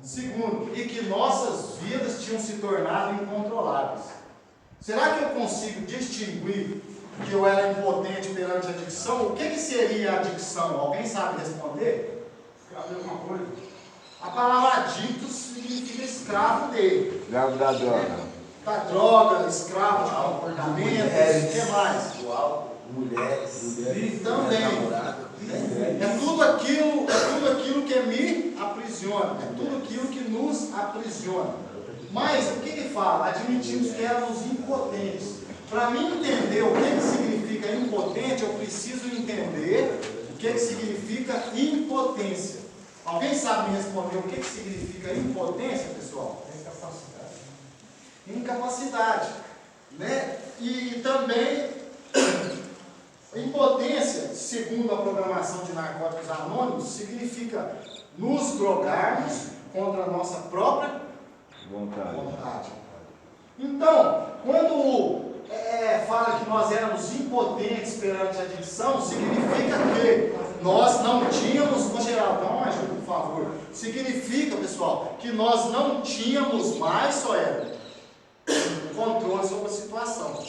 Segundo, e que nossas vidas tinham se tornado incontroláveis. Será que eu consigo distinguir que eu era impotente perante a adicção? O que seria a adicção? Alguém sabe responder? É a mesma coisa. A palavra adicto significa escravo dele. Escravo da droga. Da droga, escravo de comportamento, o que mais? Mulheres. Também. É tudo aquilo que me aprisiona. É tudo aquilo que nos aprisiona. Mas o que ele fala? Admitimos que éramos impotentes. Para mim entender o que significa impotente, eu preciso entender o que significa impotência. Alguém sabe me responder o que significa impotência, pessoal? Incapacidade. Né? E também, impotência, segundo a programação de Narcóticos Anônimos, significa nos drogarmos contra a nossa própria vontade. Então, quando fala que nós éramos impotentes perante a adicção, significa que nós não tínhamos, no geral, dá uma ajuda, por favor. Significa, pessoal, que nós não tínhamos mais, controle sobre a situação.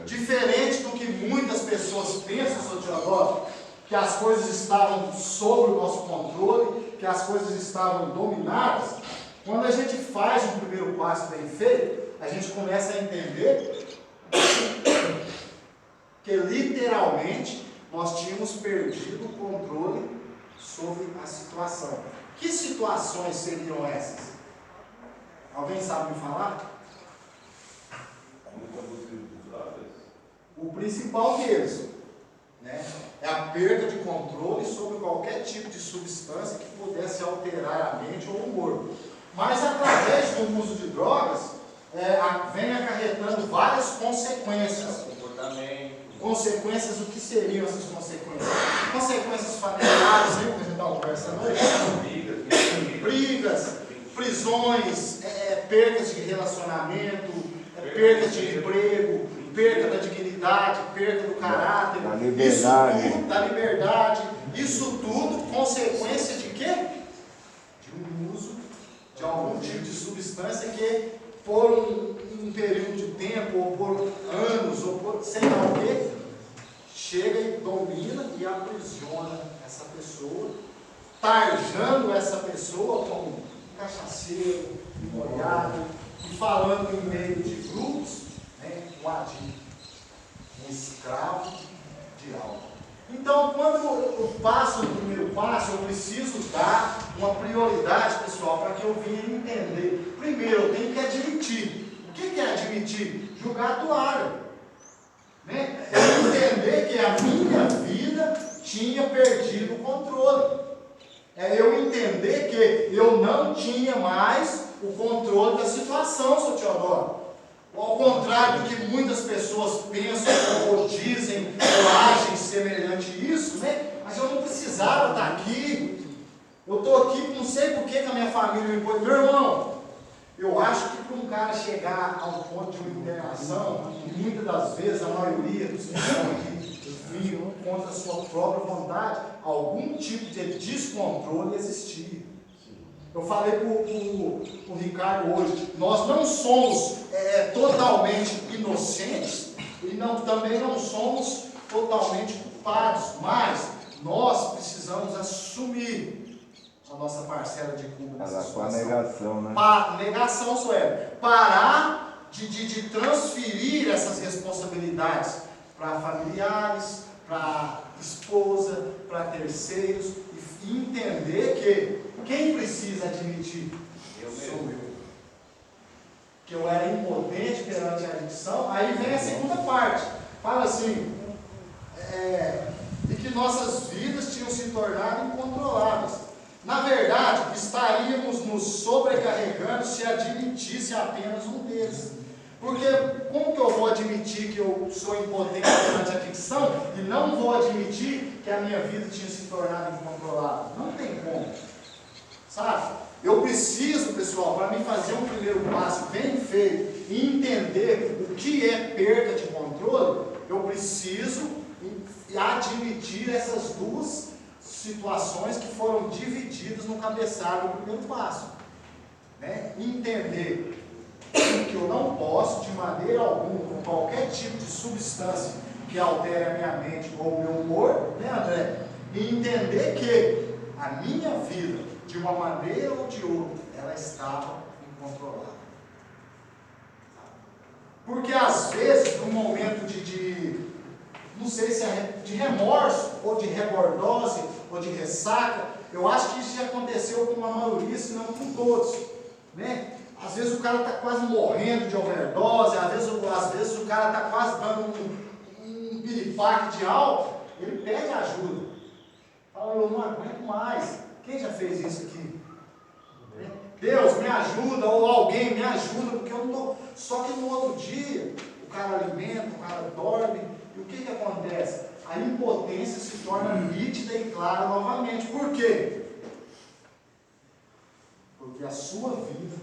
Diferente do que muitas pessoas pensam, Sr. Teodoro, que as coisas estavam sob o nosso controle, que as coisas estavam dominadas. Quando a gente faz um primeiro passo bem feito, a gente começa a entender que literalmente nós tínhamos perdido o controle sobre a situação. Que situações seriam essas? Alguém sabe me falar? O principal deles, né, é a perda de controle sobre qualquer tipo de substância que pudesse alterar a mente ou o humor. Mas através do uso de drogas, vem acarretando várias consequências. Consequências, o que seriam essas consequências? Consequências familiares, que a gente estava conversando hoje. Brigas, prisões, perdas de relacionamento, perdas de emprego, perda da dignidade, perda do caráter, da liberdade. Isso tudo, da liberdade, isso tudo consequência de quê? De um uso de algum tipo de substância que por um período de tempo, ou por anos, ou por sei lá o quê, chega e domina e aprisiona essa pessoa, tarjando essa pessoa como um cachaceiro, molhado, e falando em meio de grupos, né, um adicto, um escravo de algo. Então, quando eu passo o primeiro passo, eu preciso dar uma prioridade, pessoal, para que eu venha entender. Primeiro, eu tenho que admitir. O que é admitir? Jogar a toalha. Né? É entender que a minha vida tinha perdido o controle. É eu entender que eu não tinha mais o controle da situação, Sr. Teodoro. Ao contrário do que muitas pessoas pensam, ou dizem, ou agem semelhante a isso, né? Mas eu não precisava estar aqui. Eu estou aqui, não sei por que a minha família me impôs. Meu irmão, eu acho que para um cara chegar ao ponto de uma internação, e muitas das vezes, a maioria dos que estão aqui vinham contra a sua própria vontade, algum tipo de descontrole existia. Eu falei para o Ricardo hoje, nós não somos totalmente inocentes e também não somos totalmente culpados, mas nós precisamos assumir a nossa parcela de culpa nessa situação. Com a negação, né? Negação, Sueli. Parar de transferir essas responsabilidades para familiares, para esposa, para terceiros, e entender que quem precisa admitir? Sou eu. Que eu era impotente perante a adicção. Aí vem a segunda parte. Fala assim, e que nossas vidas tinham se tornado incontroláveis. Na verdade, estaríamos nos sobrecarregando se admitisse apenas um deles. Porque como que eu vou admitir que eu sou impotente perante a adicção e não vou admitir que a minha vida tinha se tornado incontrolável? Não tem como. Sabe? Eu preciso, pessoal, para mim fazer um primeiro passo bem feito e entender o que é perda de controle, eu preciso admitir essas duas situações que foram divididas no cabeçalho do primeiro passo. né? Entender que eu não posso, de maneira alguma, com qualquer tipo de substância que altere a minha mente ou o meu corpo, né, André? E entender que a minha vida, de uma maneira ou de outra, ela estava incontrolável. Porque às vezes, num momento não sei se é de remorso, ou de rebordose, ou de ressaca, eu acho que isso já aconteceu com a maioria, se não com todos, né? Às vezes o cara está quase morrendo de overdose, às vezes o cara está quase dando um piripaque de álcool, ele pede ajuda. Fala, eu não aguento mais. Quem já fez isso aqui? Deus, me ajuda, ou alguém me ajuda, porque eu não estou. Só que no outro dia, o cara alimenta, o cara dorme, e o que acontece? A impotência se torna nítida e clara novamente. Por quê? Porque a sua vida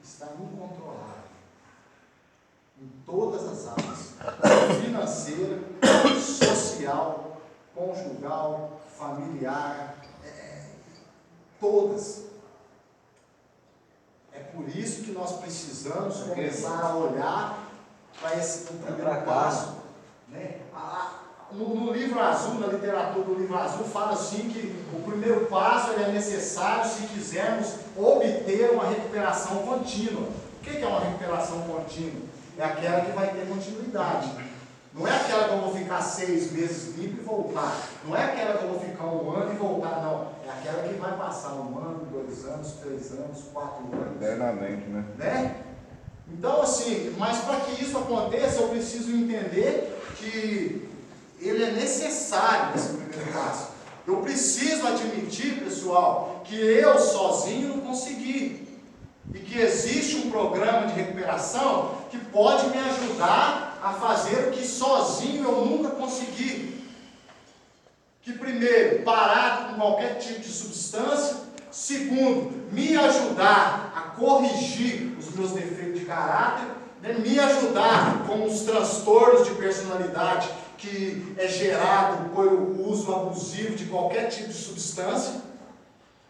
está incontrolável em todas as áreas: financeira, social, conjugal, familiar, todas. É por isso que nós precisamos começar a olhar para esse primeiro passo. Né? No livro azul, na literatura do livro azul, fala assim que o primeiro passo é necessário se quisermos obter uma recuperação contínua. O que é uma recuperação contínua? É aquela que vai ter continuidade. Não é aquela que eu vou ficar 6 meses limpo e voltar. Não é aquela que eu vou ficar 1 ano e voltar, não. É aquela que vai passar 1 ano, 2 anos, 3 anos, 4 anos. Eternamente, né? Então, assim, mas para que isso aconteça, eu preciso entender que ele é necessário nesse primeiro passo. Eu preciso admitir, pessoal, que eu sozinho não consegui. E que existe um programa de recuperação que pode me ajudar a fazer o que sozinho eu nunca consegui. Que primeiro, parar com qualquer tipo de substância. Segundo, me ajudar a corrigir os meus defeitos de caráter. Né? Me ajudar com os transtornos de personalidade que é gerado pelo uso abusivo de qualquer tipo de substância.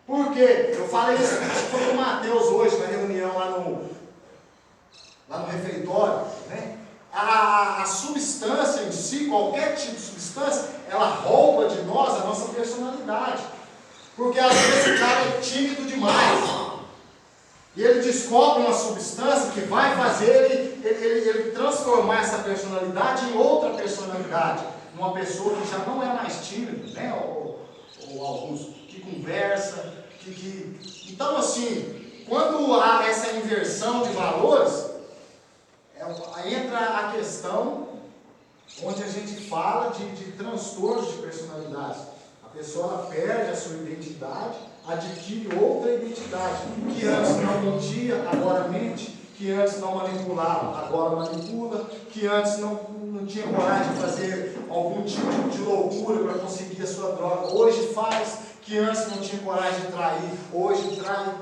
Por quê? Eu falei isso, acho que foi com o Mateus hoje, na reunião lá no refeitório, né? A substância em si, qualquer tipo de substância, ela rouba de nós a nossa personalidade. Porque às vezes o cara é tímido demais. E ele descobre uma substância que vai fazer ele transformar essa personalidade em outra personalidade. Uma pessoa que já não é mais tímida, né? Ou alguns que conversa, Então, assim, quando há essa inversão de valores, entra a questão onde a gente fala de transtornos de personalidade. A pessoa ela perde a sua identidade, adquire outra identidade, que antes não mentia, agora mente, que antes não manipulava, agora manipula, que antes não tinha coragem de fazer algum tipo de loucura para conseguir a sua droga, hoje faz, que antes não tinha coragem de trair, hoje trai.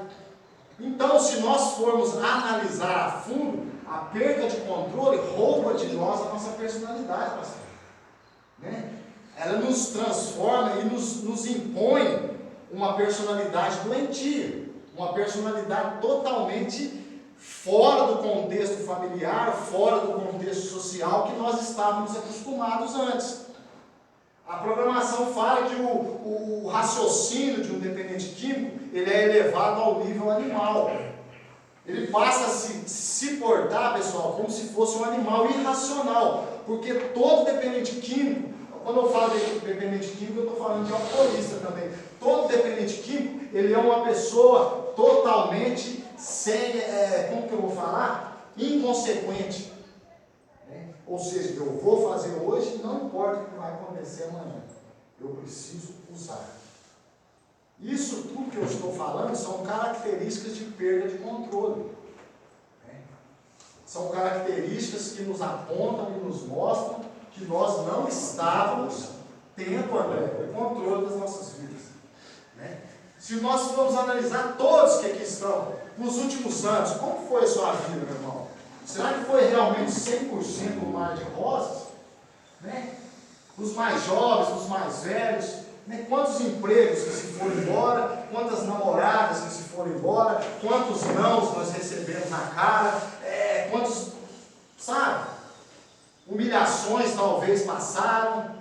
Então, se nós formos analisar a fundo, a perda de controle rouba de nós a nossa personalidade, pastor. Né? Ela nos transforma e nos impõe uma personalidade doentia, uma personalidade totalmente fora do contexto familiar, fora do contexto social que nós estávamos acostumados antes. A programação fala que o raciocínio de um dependente químico, ele é elevado ao nível animal. Ele passa a se portar, pessoal, como se fosse um animal irracional, porque todo dependente químico, quando eu falo de dependente químico, eu estou falando de alcoolista também. Todo dependente químico, ele é uma pessoa totalmente sem, como que eu vou falar? Inconsequente. Ou seja, eu vou fazer hoje, não importa o que vai acontecer amanhã. Eu preciso usar. Isso tudo que eu estou falando são características de perda de controle. São características que nos apontam e nos mostram que nós não estávamos tendo, André, o controle das nossas vidas. Se nós formos analisar todos que aqui estão, nos últimos anos, como foi a sua vida, meu irmão? Será que foi realmente 100% um mar de rosas? Os mais jovens, os mais velhos, Né? Quantos empregos que se foram embora, quantas namoradas que se foram embora, quantos nãos nós recebemos na cara, quantos, sabe, humilhações talvez passaram,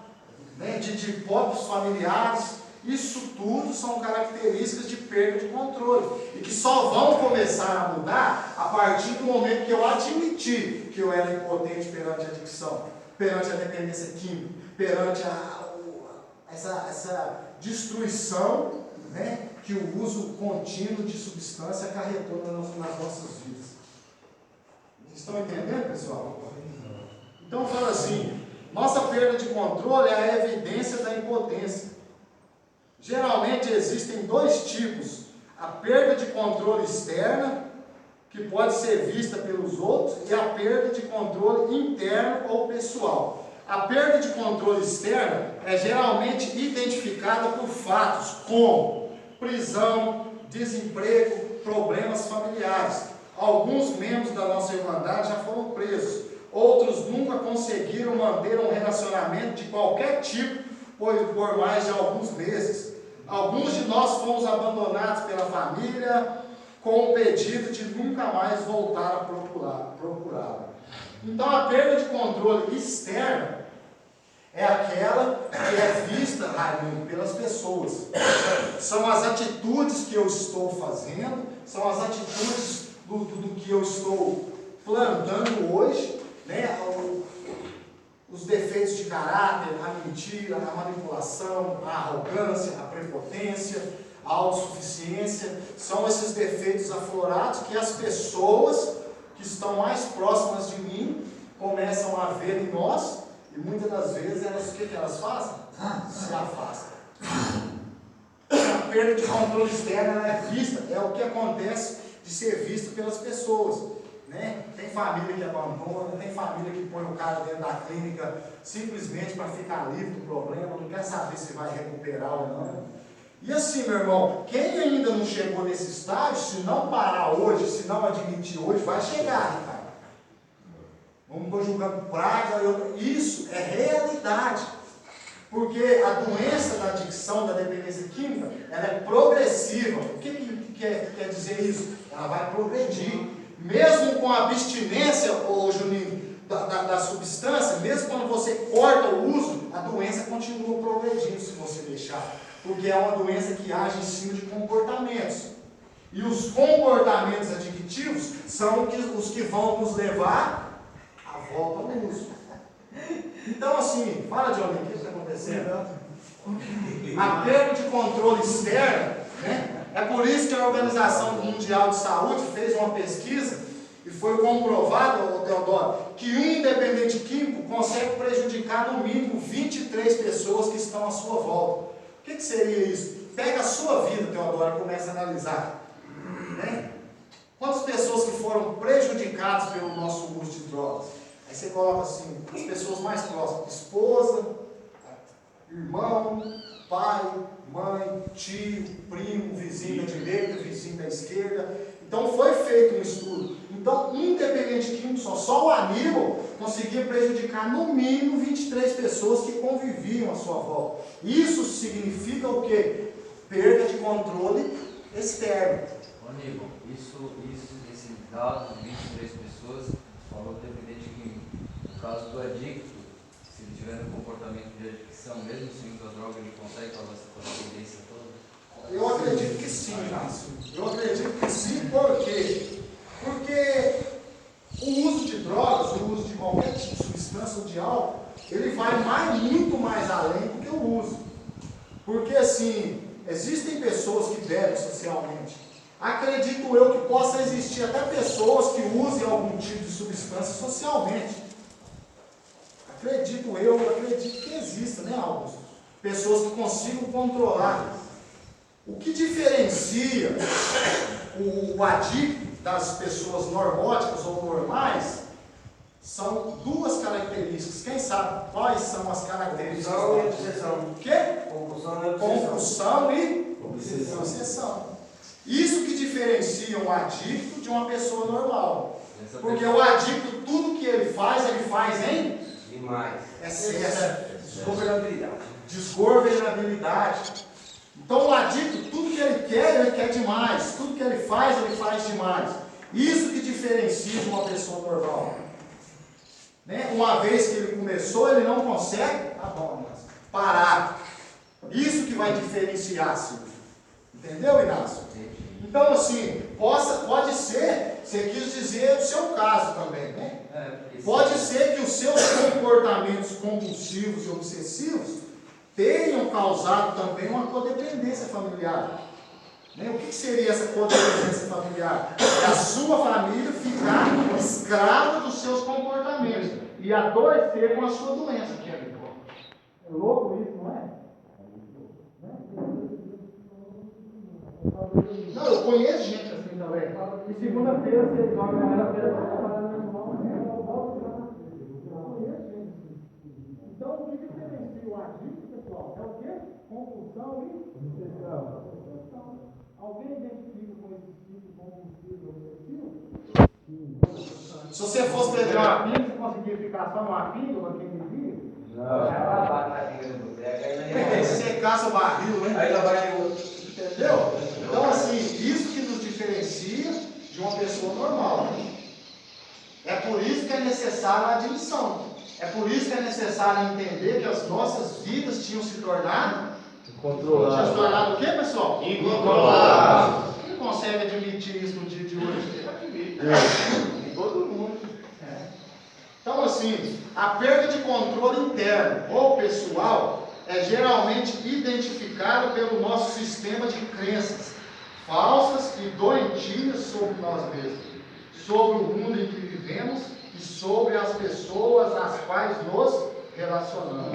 né? de próprios familiares. Isso tudo são características de perda de controle e que só vão começar a mudar a partir do momento que eu admitir que eu era impotente perante a adicção, perante a dependência química, perante essa destruição, né, que o uso contínuo de substância acarretou nas nossas vidas. Vocês estão entendendo, pessoal? Então fala assim, nossa perda de controle é a evidência da impotência. Geralmente existem dois tipos: a perda de controle externa, que pode ser vista pelos outros, e a perda de controle interno ou pessoal. A perda de controle externa é geralmente identificada por fatos como prisão, desemprego, problemas familiares. Alguns membros da nossa Irmandade já foram presos, outros nunca conseguiram manter um relacionamento de qualquer tipo por mais de alguns meses. Alguns de nós fomos abandonados pela família com o pedido de nunca mais voltar a procurá-la. Então a perda de controle externa é aquela que é vista, Raimundo, pelas pessoas. São as atitudes que eu estou fazendo, são as atitudes do que eu estou plantando hoje, né? Os defeitos de caráter, a mentira, a manipulação, a arrogância, a prepotência, a autossuficiência, são esses defeitos aflorados que as pessoas que estão mais próximas de mim começam a ver em nós, e muitas das vezes elas, o que elas fazem? Se afastam. A perda de controle externo é vista, é o que acontece de ser visto pelas pessoas. Né? Tem família que abandona, tem família que põe o cara dentro da clínica simplesmente para ficar livre do problema, não quer saber se vai recuperar ou não. E assim, meu irmão, quem ainda não chegou nesse estágio, se não parar hoje, se não admitir hoje, vai chegar, cara. Vamos estar julgando praga, isso é realidade. Porque a doença da adicção, da dependência química, ela é progressiva. O que quer dizer isso? Ela vai progredir. Mesmo com a abstinência, Juninho, da substância, mesmo quando você corta o uso, a doença continua progredindo se você deixar. Porque é uma doença que age em cima de comportamentos. E os comportamentos adictivos são os que vão nos levar à volta ao uso. Então assim, fala, Johnny, o que está acontecendo? A perda de controle externo, né? É por isso que a Organização Mundial de Saúde fez uma pesquisa e foi comprovado, Teodoro, que um dependente químico consegue prejudicar no mínimo 23 pessoas que estão à sua volta. O que seria isso? Pega a sua vida, Teodoro, e começa a analisar. Né? Quantas pessoas que foram prejudicadas pelo nosso uso de drogas? Aí você coloca assim, as pessoas mais próximas: esposa, irmão, pai, mãe, tio, primo, vizinho da direita, vizinho da esquerda. Então foi feito um estudo. Então um dependente químico só o Aníbal conseguia prejudicar no mínimo 23 pessoas que conviviam à sua volta. Isso significa o quê? Perda de controle externo. Aníbal, esse dado de 23 pessoas falou do dependente químico. No caso do adicto, se ele tiver um comportamento de adicção, mesmo sem a droga, ele consegue causar essa tendência toda? Eu acredito que sim, Cássio. Eu acredito que sim, por quê? Porque o uso de drogas, o uso de qualquer tipo de substância ou de álcool, ele vai muito mais além do que o uso. Porque assim, existem pessoas que bebem socialmente. Acredito eu que possa existir até pessoas que usem algum tipo de substância socialmente. Acredito que exista, né, Augusto? Pessoas que consigam controlar. O que diferencia o adicto das pessoas normóticas ou normais são duas características. Quem sabe quais são as características? Compulsão e obsessão. O quê? Compulsão e obsessão. Isso que diferencia um adicto de uma pessoa normal. Porque o adicto, tudo que ele faz em Demais. excesso. Desgovernabilidade. Então o adicto, tudo que ele quer demais. Tudo que ele faz demais. Isso que diferencia de uma pessoa normal. Né? Uma vez que ele começou, ele não consegue, tá bom, mas parar. Isso que vai diferenciar, Silvio. Entendeu, Inácio? Então, assim, pode ser, você quis dizer o seu caso também, né? Pode ser que os seus comportamentos compulsivos e obsessivos tenham causado também uma codependência familiar. Né? O que seria essa codependência familiar? É a sua família ficar escrava dos seus comportamentos e adoecer com a sua doença. É louco isso, não é? Não, eu conheço gente assim também. E segunda-feira você joga na segunda-feira. Então, o que diferencia o adicto, pessoal? É o quê? Compulsão e obsessão. Alguém identifica com esse tipo compulsivo e obsessivo? Se você fosse beber uma pinga, você conseguia ficar só numa pinga, quem bebia? Não. Secar seu barril, né? Aí já vai outro. Entendeu? Então, assim, isso que nos diferencia de uma pessoa normal. É por isso que é necessário a admissão. É por isso que é necessário entender que as nossas vidas tinham se tornado incontroláveis. Tinham se tornado o quê, pessoal? Incontroláveis. Quem consegue admitir isso no dia de hoje? Todo mundo. Então, assim, a perda de controle interno ou pessoal é geralmente identificada pelo nosso sistema de crenças falsas e doentias sobre nós mesmos, sobre o mundo em que vivemos e sobre as pessoas às quais nos relacionamos.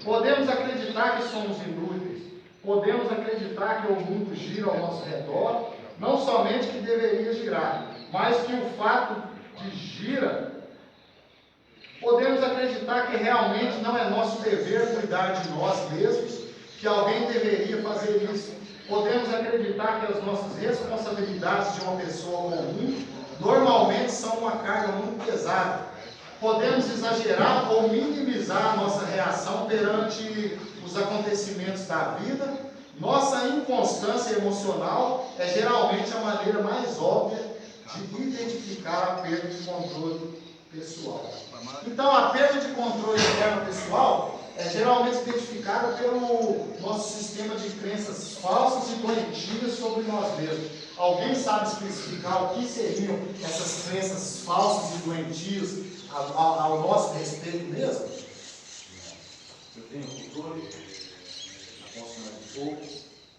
Podemos acreditar que somos inúteis, podemos acreditar que o mundo gira ao nosso redor, não somente que deveria girar, mas que o fato de gira. Podemos acreditar que realmente não é nosso dever cuidar de nós mesmos, que alguém deveria fazer isso. Podemos acreditar que as nossas responsabilidades de uma pessoa comum normalmente são uma carga muito pesada. Podemos exagerar ou minimizar a nossa reação perante os acontecimentos da vida. Nossa inconstância emocional é geralmente a maneira mais óbvia de identificar a perda de controle pessoal. Então, a perda de controle interno pessoal é geralmente identificada pelo nosso sistema de crenças falsas e doentias sobre nós mesmos. Alguém sabe especificar o que seriam essas crenças falsas e doentias ao nosso respeito mesmo? Eu tenho controle, eu posso mais um pouco,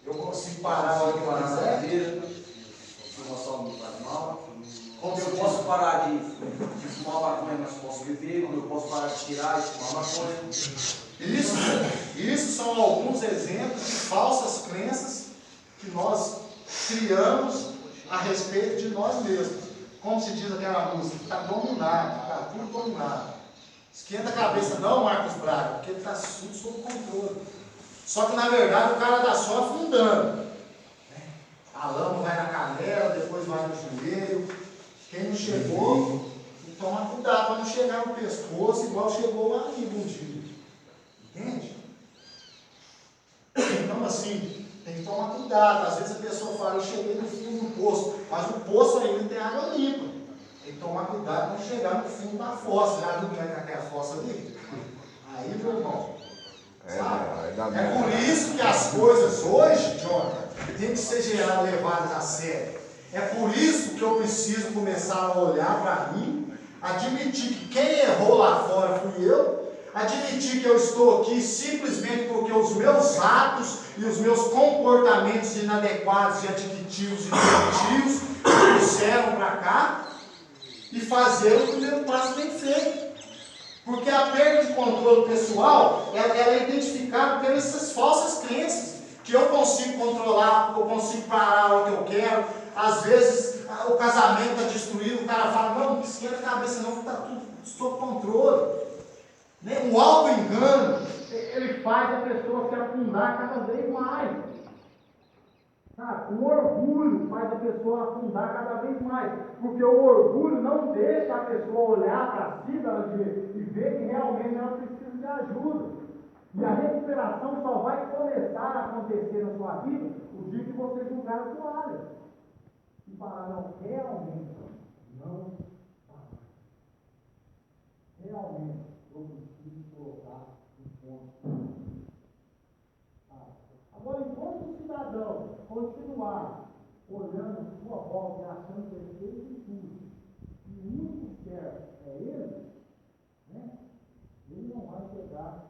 eu consigo parar a hora que eu quiser, uma só me faz mal. Como eu posso parar de fumar maconha, mas posso beber, como eu posso parar de tirar e fumar maconha. Isso são alguns exemplos de falsas crenças que nós criamos a respeito de nós mesmos. Como se diz aquela música, está dominado, está tudo dominado. Esquenta a cabeça não, Marcos Braga, porque ele está tudo sob controle. Só que na verdade o cara está só afundando. A lama vai na canela, depois vai no joelho. Quem não chegou, toma cuidado para não chegar no pescoço igual chegou lá um dia. Entende? Então, assim, tem que tomar cuidado. Às vezes a pessoa fala, eu cheguei no fundo do poço, mas o poço ainda tem água limpa. Tem que tomar cuidado para não chegar no fundo da fossa. Já viu como é que é aquela fossa ali? Aí, meu irmão, sabe? É por isso que as coisas hoje, Jonathan, tem que ser levadas a sério. É por isso que eu preciso começar a olhar para mim, admitir que quem errou lá fora fui eu, admitir que eu estou aqui simplesmente porque os meus atos e os meus comportamentos inadequados e adictivos e doentios me trouxeram para cá e fazer o primeiro passo bem feito. Porque a perda de controle pessoal, ela é identificada pelas essas falsas crenças, que eu consigo controlar, que eu consigo parar o que eu quero. Às vezes o casamento está destruído, o cara fala, não esquenta a cabeça não, está tudo sob controle. Né? O auto-engano, ele faz a pessoa se afundar cada vez mais. Sabe? O orgulho faz a pessoa afundar cada vez mais, porque o orgulho não deixa a pessoa olhar para si e ver que realmente ela precisa de ajuda. E a recuperação só vai começar a acontecer na sua vida o dia que você julgar a toalha. E falar, não, realmente, não dá. Realmente, eu preciso colocar um ponto. Agora, enquanto o cidadão continuar olhando sua volta e achando que ele fez tudo, e o único certo é ele, né? Ele não vai chegar